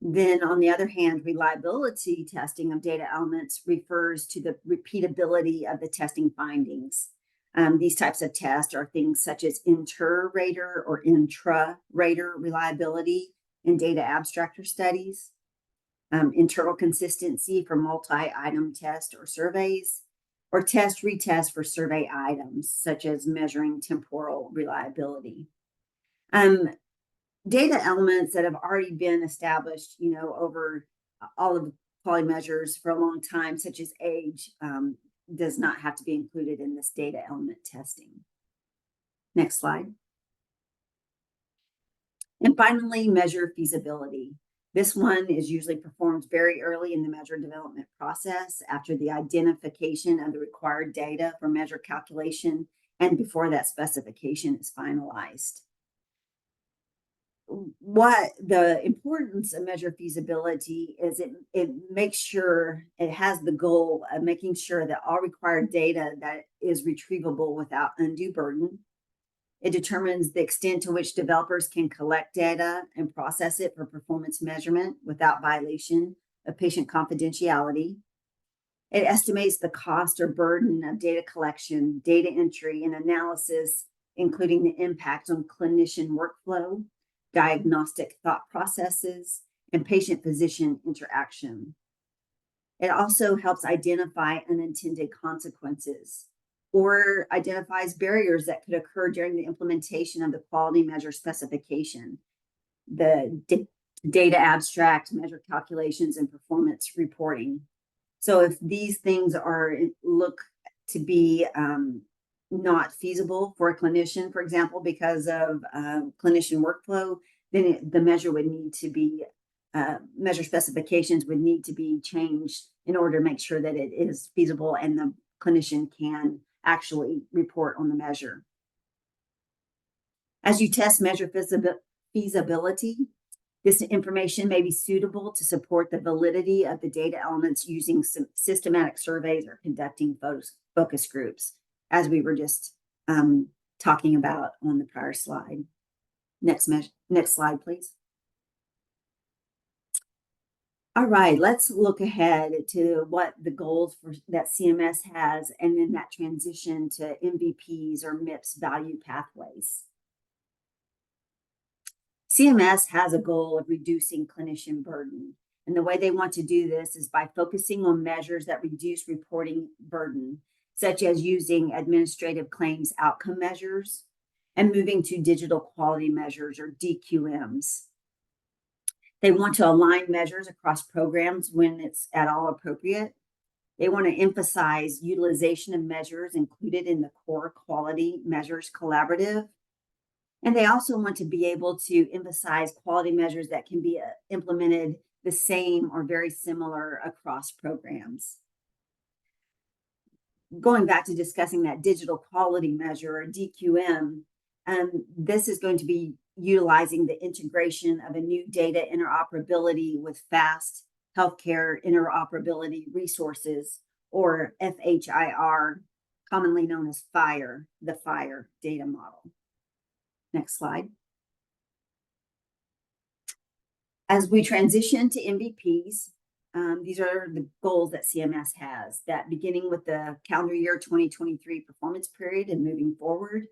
Then, on the other hand, reliability testing of data elements refers to the repeatability of the testing findings. These types of tests are things such as inter-rater or intra-rater reliability in data abstractor studies, internal consistency for multi-item test or surveys, or test-retest for survey items, such as measuring temporal reliability. Data elements that have already been established, over all of the quality measures for a long time, such as age, does not have to be included in this data element testing. Next slide. And finally, measure feasibility. This one is usually performed very early in the measure development process after the identification of the required data for measure calculation and before that specification is finalized. What the importance of measure feasibility is, it makes sure it has the goal of making sure that all required data that is retrievable without undue burden. It determines the extent to which developers can collect data and process it for performance measurement without violation of patient confidentiality. It estimates the cost or burden of data collection, data entry, and analysis, including the impact on clinician workflow, diagnostic thought processes, and patient-physician interaction. It also helps identify unintended consequences or identifies barriers that could occur during the implementation of the quality measure specification, the data abstract, measure calculations, and performance reporting. So if these things look to be not feasible for a clinician, for example, because of clinician workflow, then the measure would need to be, measure specifications would need to be changed in order to make sure that it is feasible and the clinician can actually report on the measure. As you test measure feasibility, this information may be suitable to support the validity of the data elements using some systematic surveys or conducting focus groups, as we were just talking about on the prior slide. Next slide, please. All right, let's look ahead to what the goals that CMS has, and then that transition to MVPs or MIPS value pathways. CMS has a goal of reducing clinician burden. And the way they want to do this is by focusing on measures that reduce reporting burden, such as using administrative claims outcome measures and moving to digital quality measures or DQMs. They want to align measures across programs when it's at all appropriate. They want to emphasize utilization of measures included in the core quality measures collaborative. And they also want to be able to emphasize quality measures that can be implemented the same or very similar across programs. Going back to discussing that digital quality measure, or DQM, this is going to be utilizing the integration of a new data interoperability with fast healthcare interoperability resources, or FHIR, commonly known as FHIR, the FHIR data model. Next slide. As we transition to MVPs, these are the goals that CMS has, that beginning with the calendar year 2023 performance period and moving forward,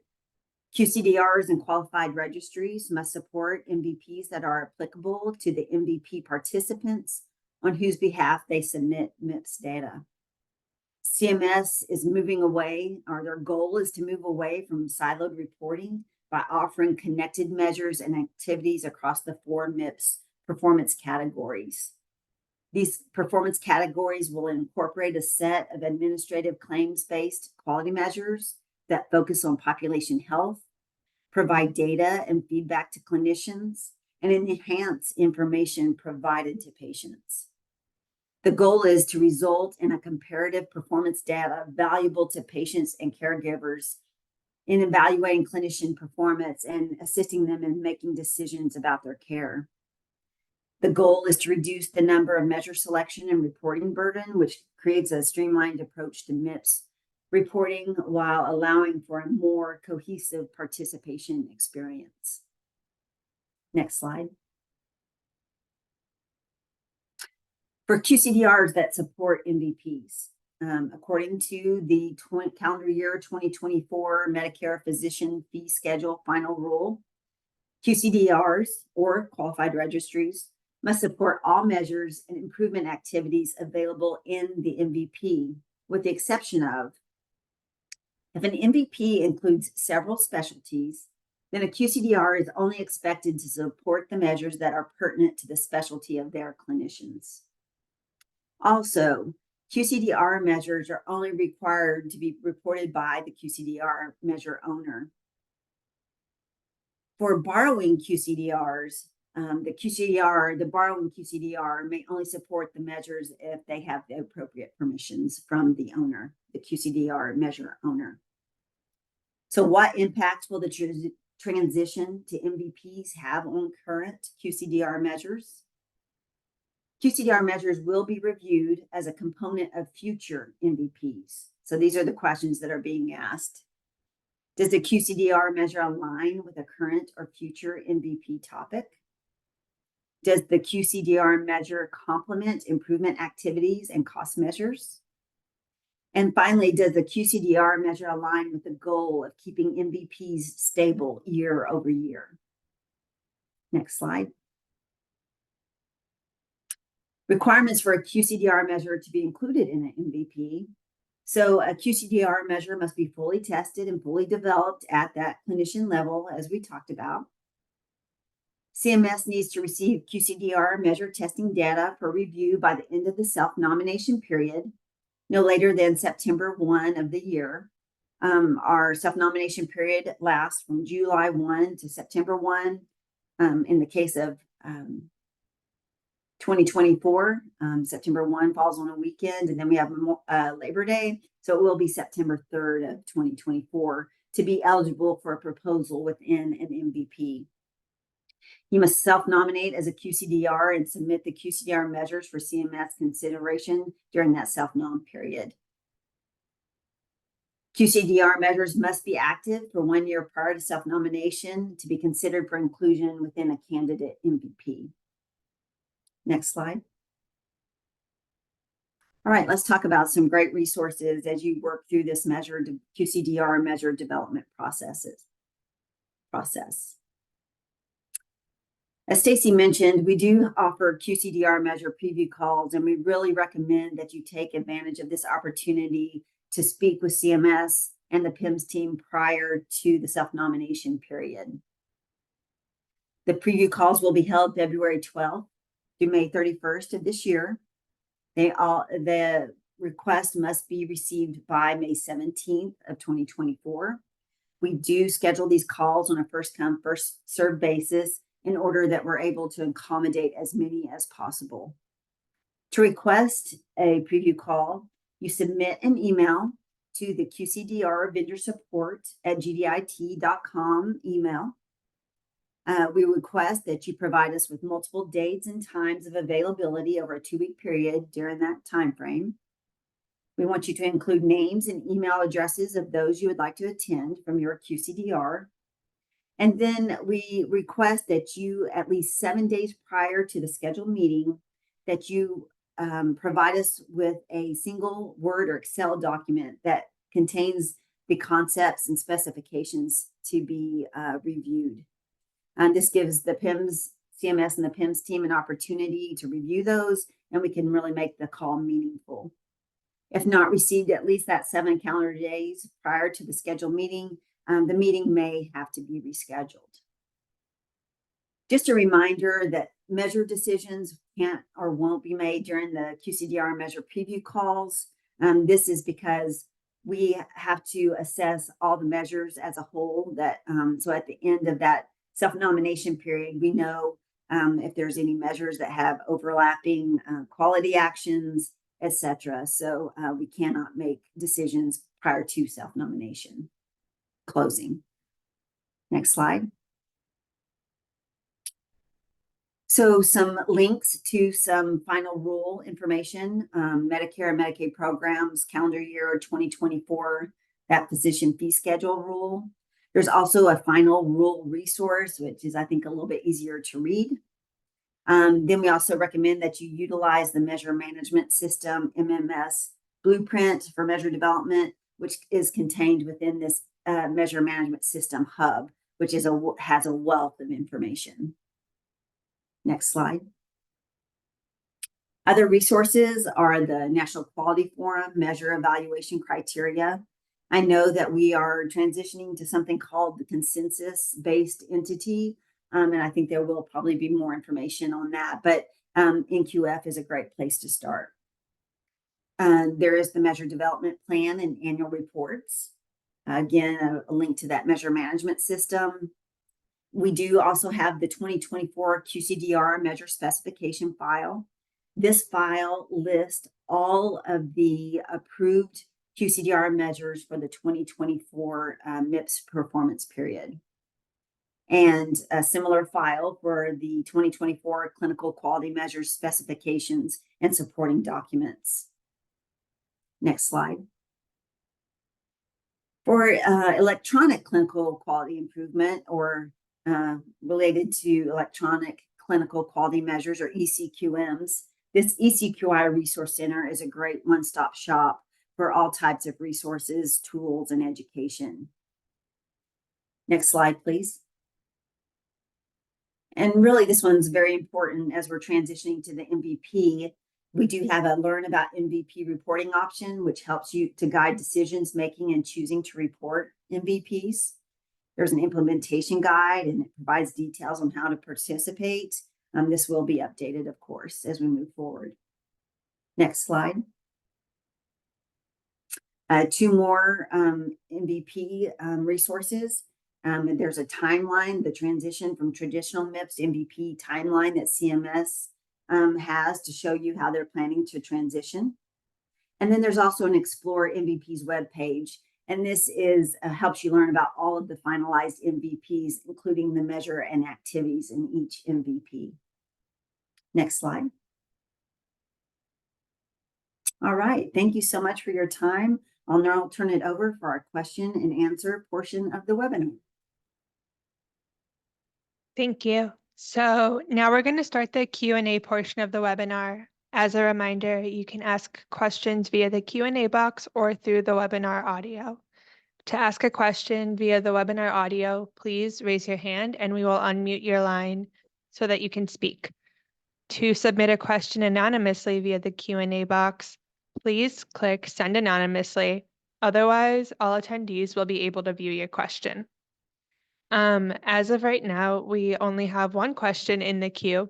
QCDRs and qualified registries must support MVPs that are applicable to the MVP participants on whose behalf they submit MIPS data. CMS is moving away, or their goal is to move away from siloed reporting by offering connected measures and activities across the 4 MIPS performance categories. These performance categories will incorporate a set of administrative claims-based quality measures that focus on population health, provide data and feedback to clinicians, and enhance information provided to patients. The goal is to result in a comparative performance data valuable to patients and caregivers in evaluating clinician performance and assisting them in making decisions about their care. The goal is to reduce the number of measure selection and reporting burden, which creates a streamlined approach to MIPS reporting while allowing for a more cohesive participation experience. Next slide. For QCDRs that support MVPs, according to the calendar year 2024 Medicare Physician Fee Schedule Final Rule, QCDRs, or qualified registries, must support all measures and improvement activities available in the MVP, with the exception of, if an MVP includes several specialties, then a QCDR is only expected to support the measures that are pertinent to the specialty of their clinicians. Also, QCDR measures are only required to be reported by the QCDR measure owner. For borrowing QCDRs, the borrowing QCDR may only support the measures if they have the appropriate permissions from the owner, the QCDR measure owner. So what impact will the transition to MVPs have on current QCDR measures? QCDR measures will be reviewed as a component of future MVPs. So these are the questions that are being asked. Does the QCDR measure align with a current or future MVP topic? Does the QCDR measure complement improvement activities and cost measures? And finally, does the QCDR measure align with the goal of keeping MVPs stable year over year? Next slide. Requirements for a QCDR measure to be included in an MVP. So a QCDR measure must be fully tested and fully developed at that clinician level, as we talked about. CMS needs to receive QCDR measure testing data for review by the end of the self-nomination period, no later than September 1 of the year. Our self-nomination period lasts from July 1 to September 1. In the case of 2024, September 1 falls on a weekend, and then we have Labor Day. So it will be September 3rd of 2024 to be eligible for a proposal within an MVP. You must self-nominate as a QCDR and submit the QCDR measures for CMS consideration during that self-nom period. QCDR measures must be active for 1 year prior to self-nomination to be considered for inclusion within a candidate MVP. Next slide. All right, let's talk about some great resources as you work through this QCDR measure development process. As Stacy mentioned, we do offer QCDR measure preview calls, and we really recommend that you take advantage of this opportunity to speak with CMS and the PIMS team prior to the self-nomination period. The preview calls will be held February 12th through May 31st of this year. The request must be received by May 17th of 2024. We do schedule these calls on a first come, first served basis in order that we're able to accommodate as many as possible. To request a preview call, you submit an email to the QCDR vendor support at gdit.com email. We request that you provide us with multiple dates and times of availability over a 2-week period during that time frame. We want you to include names and email addresses of those you would like to attend from your QCDR. And then we request that you, at least 7 days prior to the scheduled meeting, that you provide us with a single Word or Excel document that contains the concepts and specifications to be reviewed. And this gives the PIMS, CMS and the PIMS team an opportunity to review those, and we can really make the call meaningful. If not received at least that 7 calendar days prior to the scheduled meeting, the meeting may have to be rescheduled. Just a reminder that measure decisions can't or won't be made during the QCDR measure preview calls. This is because we have to assess all the measures as a whole. So at the end of that self-nomination period, we know if there's any measures that have overlapping quality actions, etc. So we cannot make decisions prior to self-nomination closing. Next slide. So some links to some final rule information, Medicare and Medicaid programs, calendar year 2024, that physician fee schedule rule. There's also a final rule resource, which is, I think, a little bit easier to read. Then we also recommend that you utilize the Measure Management System, MMS, blueprint for measure development, which is contained within this Measure Management System hub, which is has a wealth of information. Next slide. Other resources are the National Quality Forum Measure Evaluation Criteria. I know that we are transitioning to something called the consensus-based entity, and I think there will probably be more information on that, but NQF is a great place to start. There is the Measure Development Plan and annual reports. Again, a link to that Measure Management System. We do also have the 2024 QCDR measure specification file. This file lists all of the approved QCDR measures for the 2024 MIPS performance period. And a similar file for the 2024 clinical quality measures specifications and supporting documents. Next slide. For electronic clinical quality improvement or related to electronic clinical quality measures or ECQMs, this ECQI Resource Center is a great one-stop shop for all types of resources, tools, and education. Next slide, please. And really, this one's very important as we're transitioning to the MVP. We do have a Learn About MVP reporting option, which helps you to guide decisions making and choosing to report MVPs. There's an implementation guide, and it provides details on how to participate. This will be updated, of course, as we move forward. Next slide. 2 more MVP resources. There's a timeline, the transition from traditional MIPS MVP timeline that CMS has to show you how they're planning to transition. And then there's also an Explore MVPs webpage. And this is helps you learn about all of the finalized MVPs, including the measure and activities in each MVP. Next slide. All right. Thank you so much for your time. I'll now turn it over for our question and answer portion of the webinar. Thank you. So now we're going to start the Q&A portion of the webinar. As a reminder, you can ask questions via the Q&A box or through the webinar audio. To ask a question via the webinar audio, please raise your hand and we will unmute your line so that you can speak. To submit a question anonymously via the Q&A box, please click Send Anonymously. Otherwise, all attendees will be able to view your question. As of right now, we only have one question in the queue.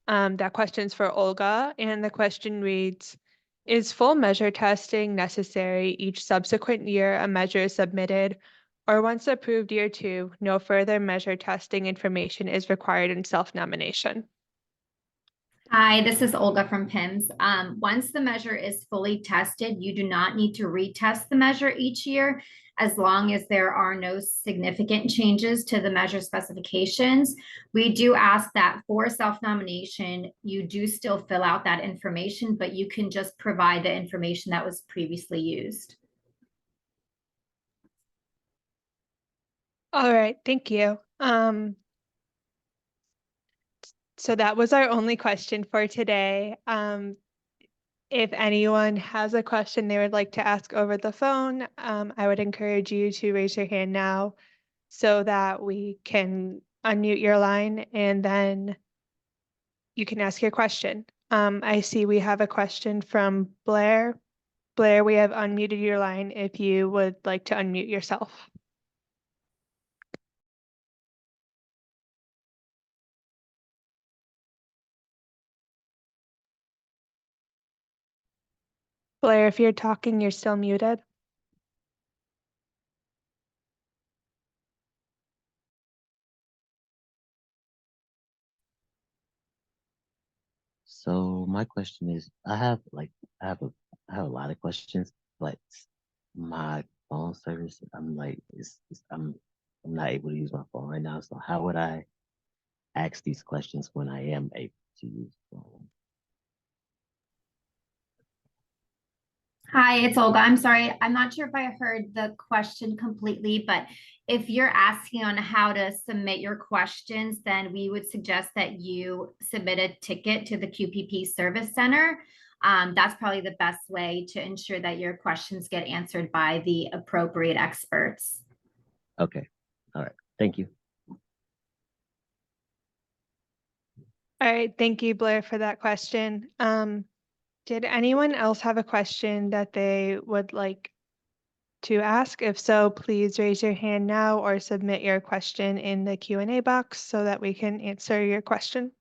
That question's for Olga, and the question reads, is full measure testing necessary each subsequent year a measure is submitted, or once approved year 2, no further measure testing information is required in self-nomination? Hi, this is Olga from PIMS. Once the measure is fully tested, you do not need to retest the measure each year as long as there are no significant changes to the measure specifications. We do ask that for self-nomination, you do still fill out that information, but you can just provide the information that was previously used. All right, thank you. So that was our only question for today. If anyone has a question they would like to ask over the phone, I would encourage you to raise your hand now so that we can unmute your line and then you can ask your question. I see we have a question from Blair. Blair, we have unmuted your line if you would like to unmute yourself. Blair, if you're talking, you're still muted. So my question is, I have a lot of questions, but my phone service, I'm not able to use my phone right now. So how would I ask these questions when I am able to use the phone? Hi, it's Olga. I'm sorry. I'm not sure if I heard the question completely, but if you're asking on how to submit your questions, then we would suggest that you submit a ticket to the QPP Service Center. That's probably the best way to ensure that your questions get answered by the appropriate experts. Okay. All right. Thank you. All right, thank you, Blair, for that question. Did anyone else have a question that they would like to ask? If so, please raise your hand now or submit your question in the Q&A box so that we can answer your question.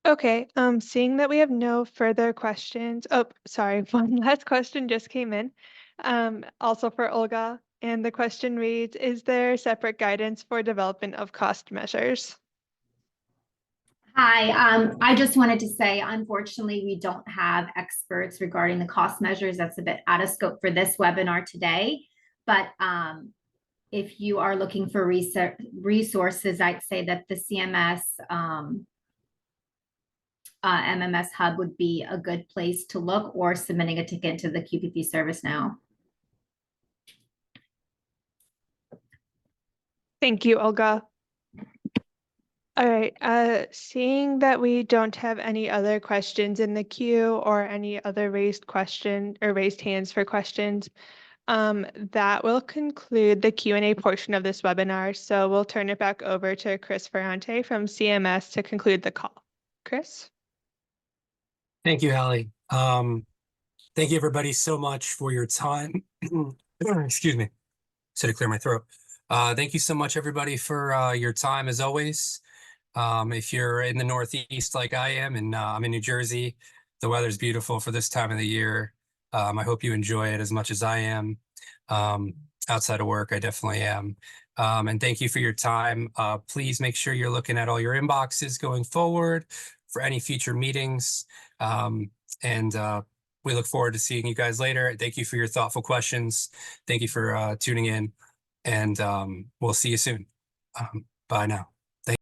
Okay, seeing that we have no further questions. Oh, sorry, one last question just came in. Also for Olga, and the question reads, is there separate guidance for development of cost measures? Hi, I just wanted to say, unfortunately, we don't have experts regarding the cost measures. That's a bit out of scope for this webinar today. But if you are looking for resources, I'd say that the CMS MMS Hub would be a good place to look, or submitting a ticket to the QPP service now. Thank you, Olga. All right, seeing that we don't have any other questions in the queue or any other raised question or raised hands for questions, that will conclude the Q&A portion of this webinar. So we'll turn it back over to Chris Ferrante from CMS to conclude the call. Chris? Thank you, Hallie. Thank you, everybody, so much for your time. Excuse me. So to clear my throat. Thank you so much, everybody, for your time, as always. If you're in the Northeast like I am, and I'm in New Jersey, the weather's beautiful for this time of the year. I hope you enjoy it as much as I am. Outside of work, I definitely am. And thank you for your time. Please make sure you're looking at all your inboxes going forward for any future meetings. We look forward to seeing you guys later. Thank you for your thoughtful questions. Thank you for tuning in, and we'll see you soon. Bye now.